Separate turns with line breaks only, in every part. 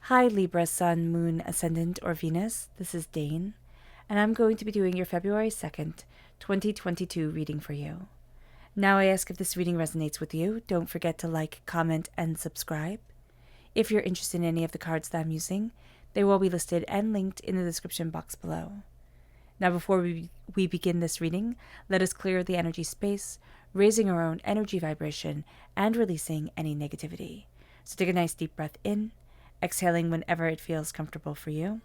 Hi Libra, Sun, Moon, Ascendant, or Venus. This is Dane, and I'm going to be doing your February 2nd, 2022 reading for you. Now I ask if this reading resonates with you. Don't forget to like, comment, and subscribe. If you're interested in any of the cards that I'm using, they will be listed and linked in the description box below. Now before we begin this reading, let us clear the energy space, raising our own energy vibration and releasing any negativity. So take a nice deep breath in, exhaling whenever it feels comfortable for you.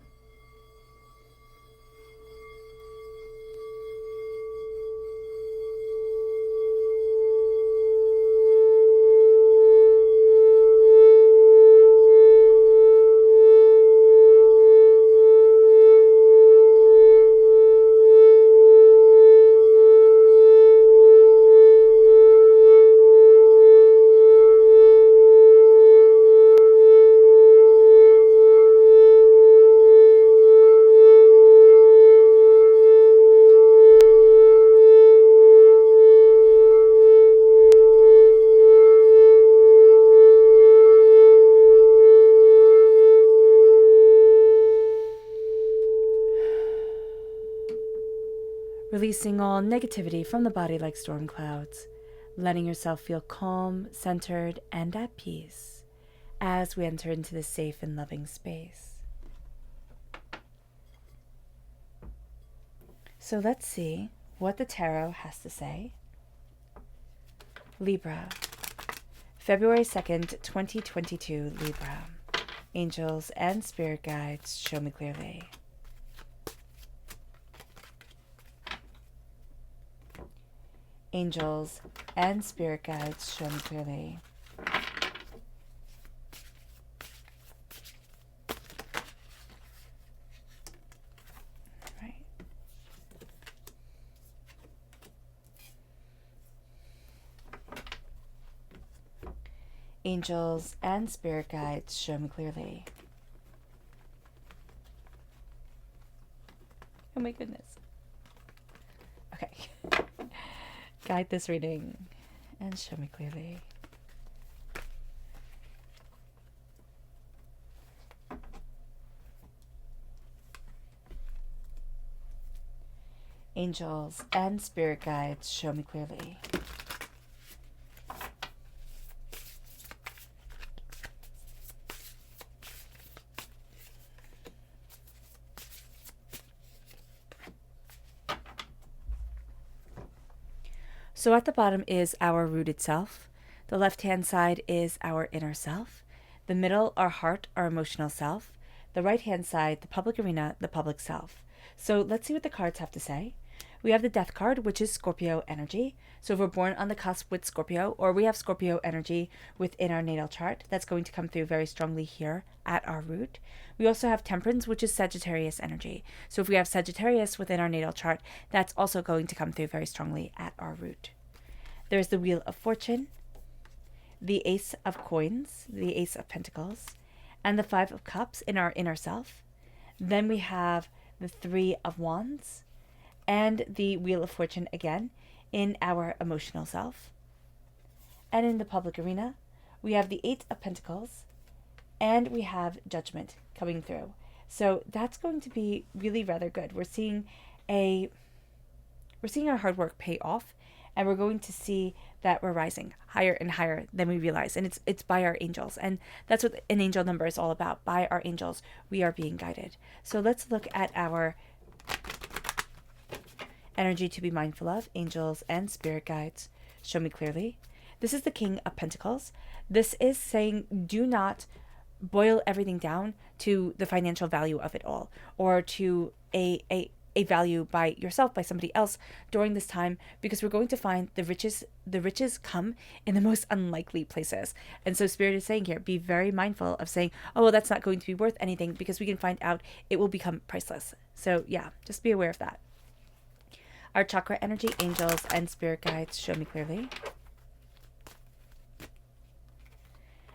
Releasing all negativity from the body like storm clouds, letting yourself feel calm, centered, and at peace as we enter into this safe and loving space. So let's see what the tarot has to say. Libra, February 2nd, 2022, Libra. Angels and spirit guides, show me clearly. Angels and spirit guides, show me clearly. Right. Angels and spirit guides, show me clearly. Oh my goodness. Okay. Guide this reading and show me clearly. Angels and spirit guides, show me clearly. So at the bottom is our rooted self. The left-hand side is our inner self. The middle, our heart, our emotional self. The right-hand side, the public arena, the public self. So let's see what the cards have to say. We have the Death card, which is Scorpio energy. So if we're born on the cusp with Scorpio, or we have Scorpio energy within our natal chart, that's going to come through very strongly here at our root. We also have Temperance, which is Sagittarius energy. So if we have Sagittarius within our natal chart, that's also going to come through very strongly at our root. There's the Wheel of Fortune, the Ace of Coins, the Ace of Pentacles, and the Five of Cups in our inner self. Then we have the Three of Wands and the Wheel of Fortune again in our emotional self. And in the public arena, we have the Eight of Pentacles and we have Judgment coming through. So that's going to be really rather good. We're seeing our hard work pay off, and we're going to see that we're rising higher and higher than we realize. And it's by our angels. And that's what an angel number is all about. By our angels, we are being guided. So let's look at our energy to be mindful of. Angels and spirit guides, show me clearly. This is the King of Pentacles. This is saying do not boil everything down to the financial value of it all, or to a value by yourself, by somebody else during this time, because we're going to find the riches come in the most unlikely places. And so Spirit is saying here, be very mindful of saying, oh, well, that's not going to be worth anything, because we can find out it will become priceless. So yeah, just be aware of that. Our Chakra Energy, angels and spirit guides, show me clearly.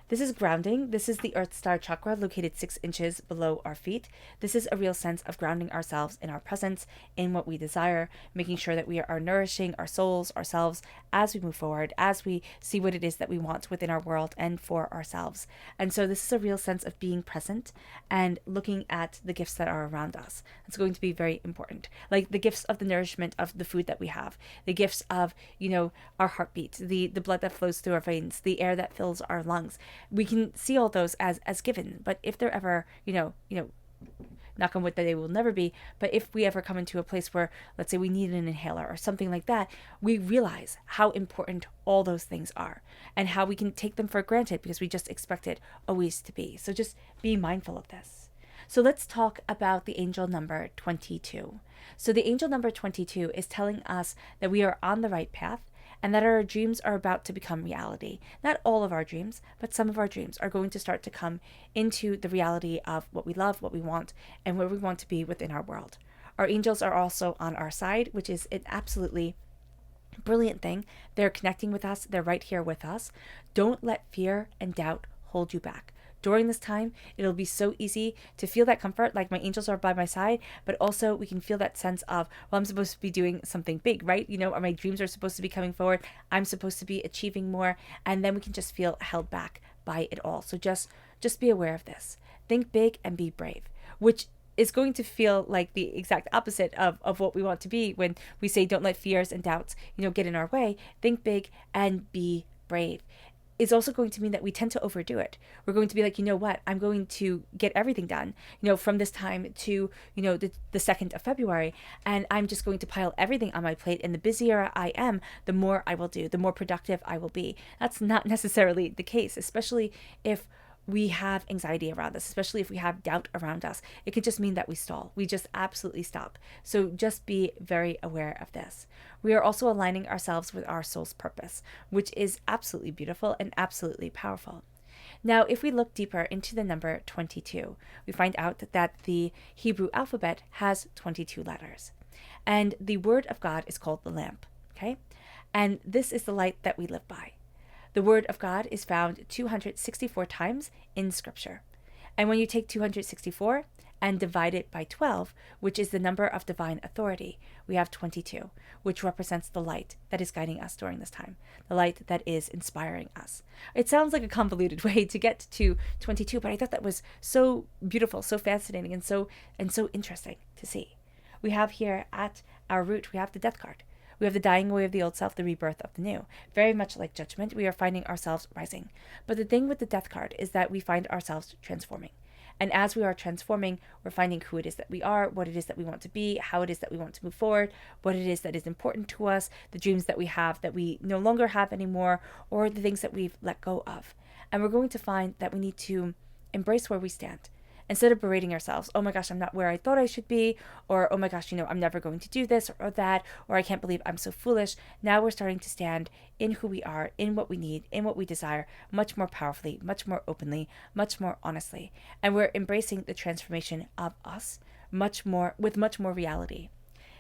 This is grounding. This is the Earth Star chakra located 6 inches below our feet. This is a real sense of grounding ourselves in our presence, in what we desire, making sure that we are nourishing our souls, ourselves, as we move forward, as we see what it is that we want within our world and for ourselves. And so this is a real sense of being present and looking at the gifts that are around us. It's going to be very important. Like the gifts of the nourishment of the food that we have, the gifts of, our heartbeat, the blood that flows through our veins, the air that fills our lungs. We can see all those as given, but if they're ever, knock on wood that they will never be, but if we ever come into a place where, let's say, we need an inhaler or something like that, we realize how important all those things are and how we can take them for granted because we just expect it always to be. So just be mindful of this. So let's talk about the angel number 22. So the angel number 22 is telling us that we are on the right path and that our dreams are about to become reality. Not all of our dreams, but some of our dreams are going to start to come into the reality of what we love, what we want, and where we want to be within our world. Our angels are also on our side, which is an absolutely brilliant thing. They're connecting with us. They're right here with us. Don't let fear and doubt hold you back. During this time, it'll be so easy to feel that comfort, like my angels are by my side, but also we can feel that sense of, well, I'm supposed to be doing something big, right? My dreams are supposed to be coming forward. I'm supposed to be achieving more. And then we can just feel held back by it all. So just be aware of this. Think big and be brave, which is going to feel like the exact opposite of what we want to be when we say don't let fears and doubts, get in our way. Think big and be brave. Is also going to mean that we tend to overdo it. We're going to be like, what, I'm going to get everything done, from this time to, the 2nd of February, and I'm just going to pile everything on my plate. And the busier I am, the more I will do, the more productive I will be. That's not necessarily the case, especially if we have anxiety around us, especially if we have doubt around us. It could just mean that we stall. We just absolutely stop. So just be very aware of this. We are also aligning ourselves with our soul's purpose, which is absolutely beautiful and absolutely powerful. Now, if we look deeper into the number 22, we find out that the Hebrew alphabet has 22 letters. And the word of God is called the lamp, okay? And this is the light that we live by. The word of God is found 264 times in Scripture. And when you take 264 and divide it by 12, which is the number of divine authority, we have 22, which represents the light that is guiding us during this time, the light that is inspiring us. It sounds like a convoluted way to get to 22, but I thought that was so beautiful, so fascinating, and so interesting to see. We have here at our root, we have the death card. We have the dying away of the old self, the rebirth of the new. Very much like judgment, we are finding ourselves rising. But the thing with the death card is that we find ourselves transforming. And as we are transforming, we're finding who it is that we are, what it is that we want to be, how it is that we want to move forward, what it is that is important to us, the dreams that we have that we no longer have anymore, or the things that we've let go of. And we're going to find that we need to embrace where we stand. Instead of berating ourselves, oh my gosh, I'm not where I thought I should be, or oh my gosh, I'm never going to do this or that, or I can't believe I'm so foolish. Now we're starting to stand in who we are, in what we need, in what we desire, much more powerfully, much more openly, much more honestly. And we're embracing the transformation of us with much more reality.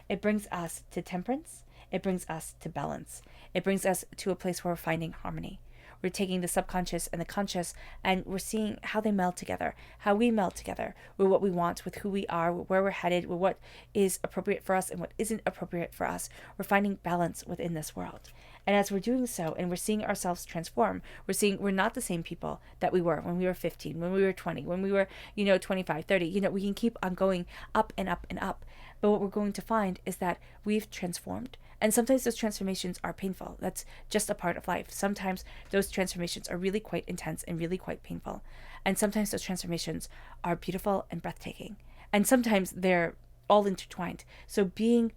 It brings us to temperance. It brings us to balance. It brings us to a place where we're finding harmony. We're taking the subconscious and the conscious, and we're seeing how they meld together, how we meld together with what we want, with who we are, with where we're headed, with what is appropriate for us and what isn't appropriate for us. We're finding balance within this world. And as we're doing so, and we're seeing ourselves transform, we're seeing we're not the same people that we were when we were 15, when we were 20, when we were, 25, 30. We can keep on going up and up and up. But what we're going to find is that we've transformed. And sometimes those transformations are painful. That's just a part of life. Sometimes those transformations are really quite intense and really quite painful. And sometimes those transformations are beautiful and breathtaking. And sometimes they're all intertwined. So being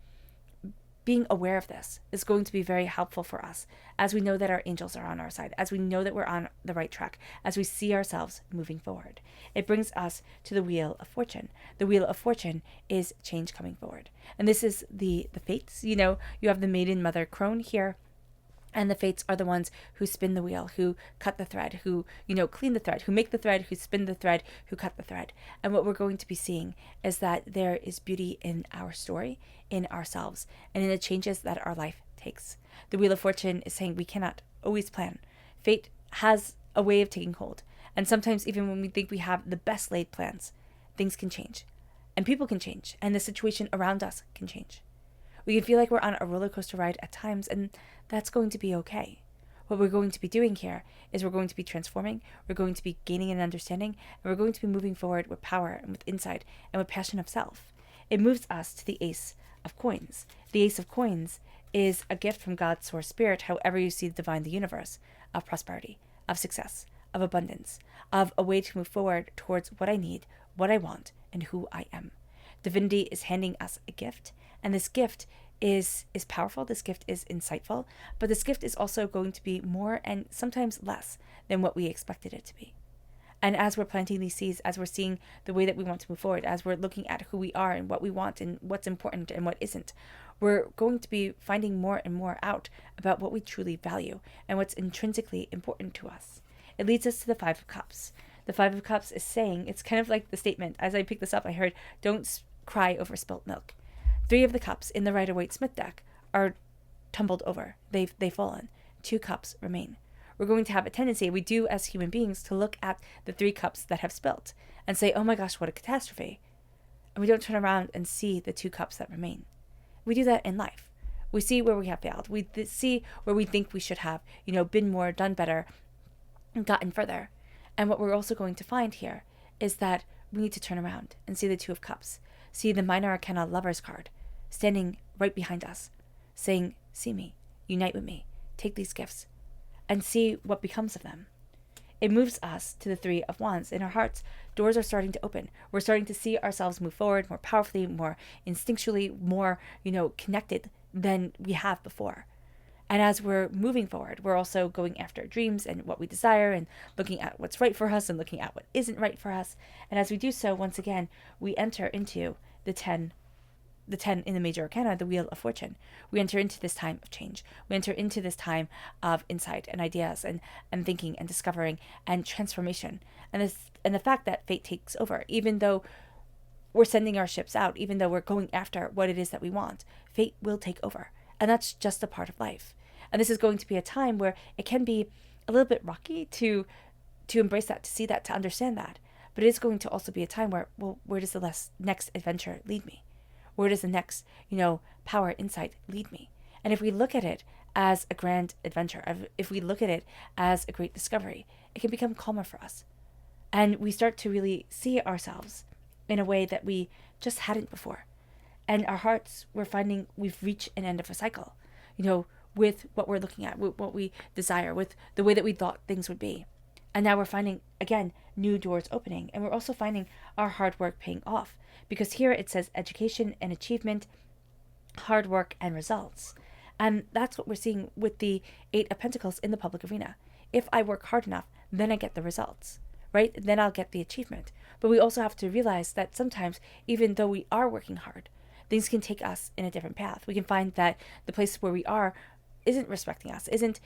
aware of this is going to be very helpful for us as we know that our angels are on our side, as we know that we're on the right track, as we see ourselves moving forward. It brings us to the Wheel of Fortune. The Wheel of Fortune is change coming forward. And this is the fates. You have the maiden mother crone here. And the fates are the ones who spin the wheel, who cut the thread, who, clean the thread, who make the thread, who spin the thread, who cut the thread. And what we're going to be seeing is that there is beauty in our story, in ourselves, and in the changes that our life takes. The Wheel of Fortune is saying we cannot always plan. Fate has a way of taking hold. And sometimes even when we think we have the best laid plans, things can change. And people can change. And the situation around us can change. We can feel like we're on a roller coaster ride at times, and that's going to be okay. What we're going to be doing here is we're going to be transforming, we're going to be gaining an understanding, and we're going to be moving forward with power and with insight and with passion of self. It moves us to the Ace of Coins. The Ace of Coins is a gift from God's source spirit, however you see the divine, the universe, of prosperity, of success, of abundance, of a way to move forward towards what I need, what I want, and who I am. Divinity is handing us a gift, and this gift is powerful, this gift is insightful, but this gift is also going to be more and sometimes less than what we expected it to be. And as we're planting these seeds, as we're seeing the way that we want to move forward, as we're looking at who we are and what we want and what's important and what isn't, we're going to be finding more and more out about what we truly value and what's intrinsically important to us. It leads us to the Five of Cups. The Five of Cups is saying, it's kind of like the statement, as I picked this up, I heard, don't cry over spilt milk. Three of the cups in the Rider-Waite-Smith deck are tumbled over. They've fallen. 2 cups remain. We're going to have a tendency, we do as human beings, to look at the 3 cups that have spilt and say, oh my gosh, what a catastrophe. And we don't turn around and see the 2 cups that remain. We do that in life. We see where we have failed. We see where we think we should have, been more, done better, and gotten further. And what we're also going to find here is that we need to turn around and see the 2 of Cups. See the Minor Arcana Lover's card standing right behind us, saying, see me, unite with me, take these gifts, and see what becomes of them. It moves us to the 3 of Wands. In our hearts, doors are starting to open. We're starting to see ourselves move forward more powerfully, more instinctually, more, connected than we have before. And as we're moving forward, we're also going after dreams and what we desire and looking at what's right for us and looking at what isn't right for us. And as we do so, once again, we enter into the 10 in the Major Arcana, the Wheel of Fortune. We enter into this time of change. We enter into this time of insight and ideas and thinking and discovering and transformation. And the fact that fate takes over, even though we're sending our ships out, even though we're going after what it is that we want, fate will take over. And that's just a part of life. And this is going to be a time where it can be a little bit rocky to embrace that, to see that, to understand that. But it is going to also be a time where, well, where does the next adventure lead me? Where does the next, power, insight lead me? And if we look at it as a grand adventure, if we look at it as a great discovery, it can become calmer for us. And we start to really see ourselves in a way that we just hadn't before. And our hearts, we're finding we've reached an end of a cycle, with what we're looking at, with what we desire, with the way that we thought things would be. And now we're finding, again, new doors opening. And we're also finding our hard work paying off. Because here it says education and achievement, hard work and results. And that's what we're seeing with the 8 of Pentacles in the public arena. If I work hard enough, then I get the results, right? Then I'll get the achievement. But we also have to realize that sometimes, even though we are working hard, things can take us in a different path. We can find that the place where we are isn't respecting us, isn't,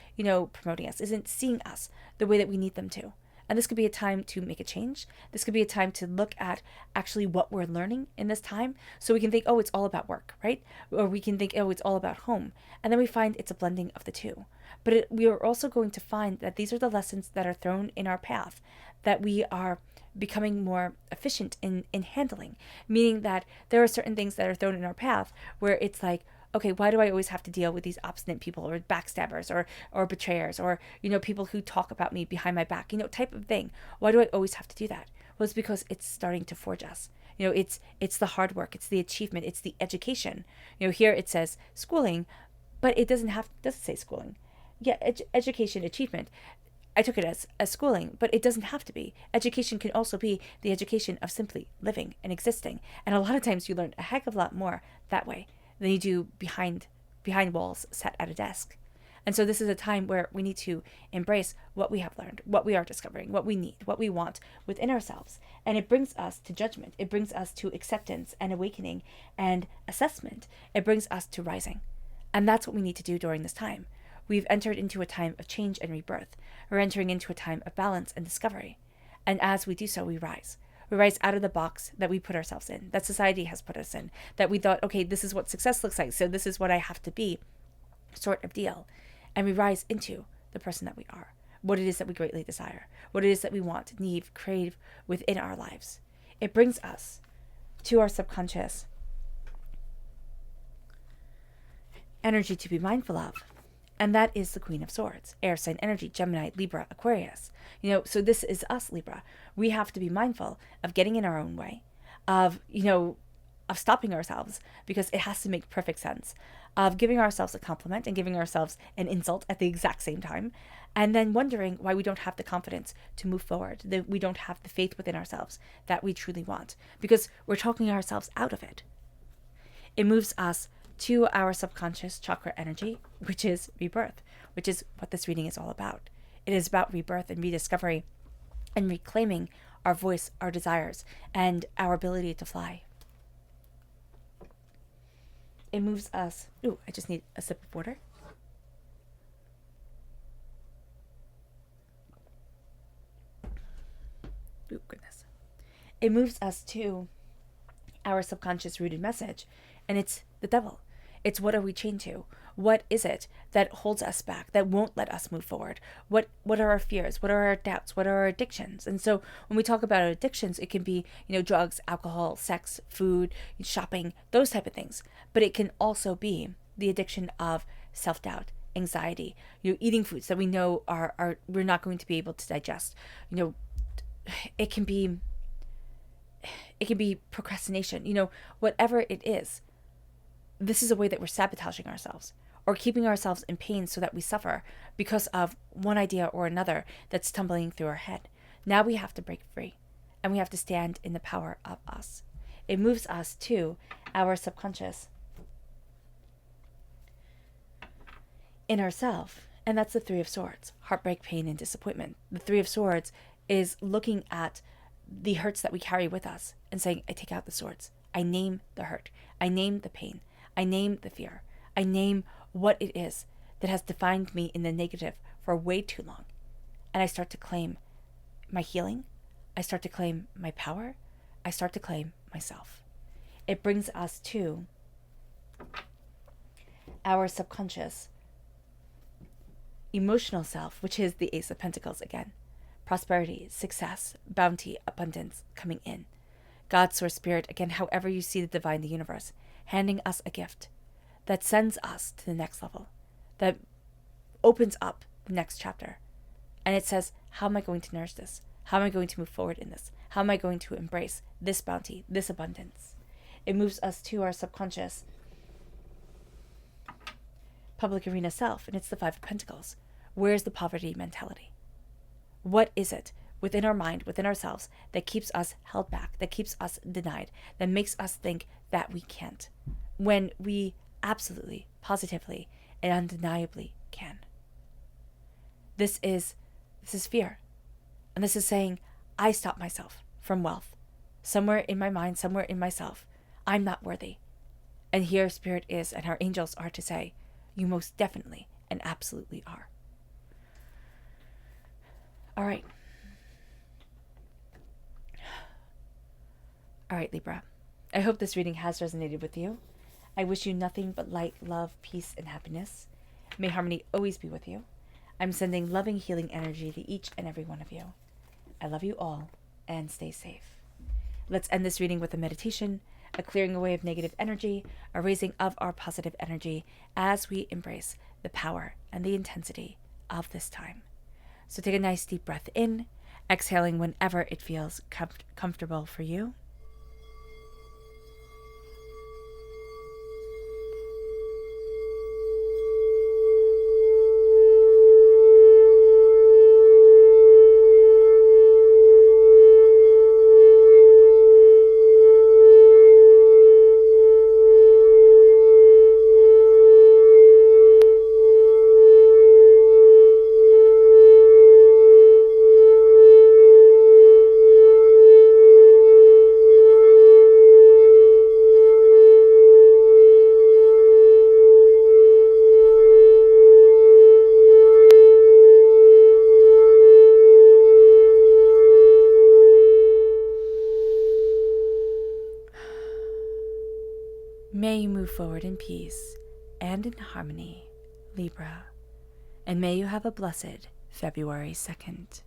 promoting us, isn't seeing us the way that we need them to. And this could be a time to make a change. This could be a time to look at actually what we're learning in this time. So we can think, oh, it's all about work, right? Or we can think, oh, it's all about home. And then we find it's a blending of the two. But we are also going to find that these are the lessons that are thrown in our path, that we are becoming more efficient in handling. Meaning that there are certain things that are thrown in our path where it's like, okay, why do I always have to deal with these obstinate people or backstabbers or betrayers or, people who talk about me behind my back, type of thing. Why do I always have to do that? Well, it's because it's starting to forge us. It's the hard work, it's the achievement, it's the education. Here it says schooling, but it doesn't say schooling. Yeah, education, achievement. I took it as schooling, but it doesn't have to be. Education can also be the education of simply living and existing. And a lot of times you learn a heck of a lot more that way than you do behind walls sat at a desk. And so this is a time where we need to embrace what we have learned, what we are discovering, what we need, what we want within ourselves. And it brings us to judgment. It brings us to acceptance and awakening and assessment. It brings us to rising. And that's what we need to do during this time. We've entered into a time of change and rebirth. We're entering into a time of balance and discovery. And as we do so, we rise. We rise out of the box that we put ourselves in, that society has put us in, that we thought, okay, this is what success looks like, so this is what I have to be, sort of deal. And we rise into the person that we are. what it is that we greatly desire, what it is that we want, need, crave within our lives. It brings us to our subconscious energy to be mindful of. And that is the Queen of Swords, air sign energy, Gemini, Libra, Aquarius. So this is us, Libra. We have to be mindful of getting in our own way, of stopping ourselves, because it has to make perfect sense, of giving ourselves a compliment and giving ourselves an insult at the exact same time, and then wondering why we don't have the confidence to move forward, that we don't have the faith within ourselves that we truly want, because we're talking ourselves out of it. It moves us to our subconscious chakra energy, which is rebirth, which is what this reading is all about. It is about rebirth and rediscovery and reclaiming our voice, our desires, and our ability to fly. It moves us... Ooh, I just need a sip of water. Ooh, goodness. It moves us to our subconscious rooted message, and it's the devil. It's what are we chained to? What is it that holds us back, that won't let us move forward? What are our fears? What are our doubts? What are our addictions? And so when we talk about addictions, it can be, drugs, alcohol, sex, food, shopping, those type of things. But it can also be the addiction of self-doubt, anxiety, eating foods that we know are we're not going to be able to digest. It can be procrastination, whatever it is. This is a way that we're sabotaging ourselves or keeping ourselves in pain so that we suffer because of one idea or another that's tumbling through our head. Now we have to break free, and we have to stand in the power of us. It moves us to our subconscious inner self, and that's the Three of Swords, heartbreak, pain, and disappointment. The Three of Swords is looking at the hurts that we carry with us and saying, I take out the swords. I name the hurt. I name the pain. I name the fear. I name what it is that has defined me in the negative for way too long. And I start to claim my healing. I start to claim my power. I start to claim myself. It brings us to our subconscious emotional self, which is the Ace of Pentacles again. Prosperity, success, bounty, abundance coming in. God, Source, Spirit, again, however you see the divine, the universe, handing us a gift that sends us to the next level, that opens up the next chapter. And it says, how am I going to nourish this? How am I going to move forward in this? How am I going to embrace this bounty, this abundance? It moves us to our subconscious public arena self, and it's the Five of Pentacles. Where's the poverty mentality? What is it within our mind, within ourselves, that keeps us held back, that keeps us denied, that makes us think that we can't, when we absolutely, positively, and undeniably can? This is fear. And this is saying, I stop myself from wealth. Somewhere in my mind, somewhere in myself, I'm not worthy. And here Spirit is, and our angels are to say, you most definitely and absolutely are. All right. All right, Libra. I hope this reading has resonated with you. I wish you nothing but light, love, peace, and happiness. May harmony always be with you. I'm sending loving, healing energy to each and every one of you. I love you all, and stay safe. Let's end this reading with a meditation, a clearing away of negative energy, a raising of our positive energy as we embrace the power and the intensity of this time. So take a nice deep breath in, exhaling whenever it feels comfortable for you. May you move forward in peace and in harmony, Libra, and may you have a blessed February 2nd.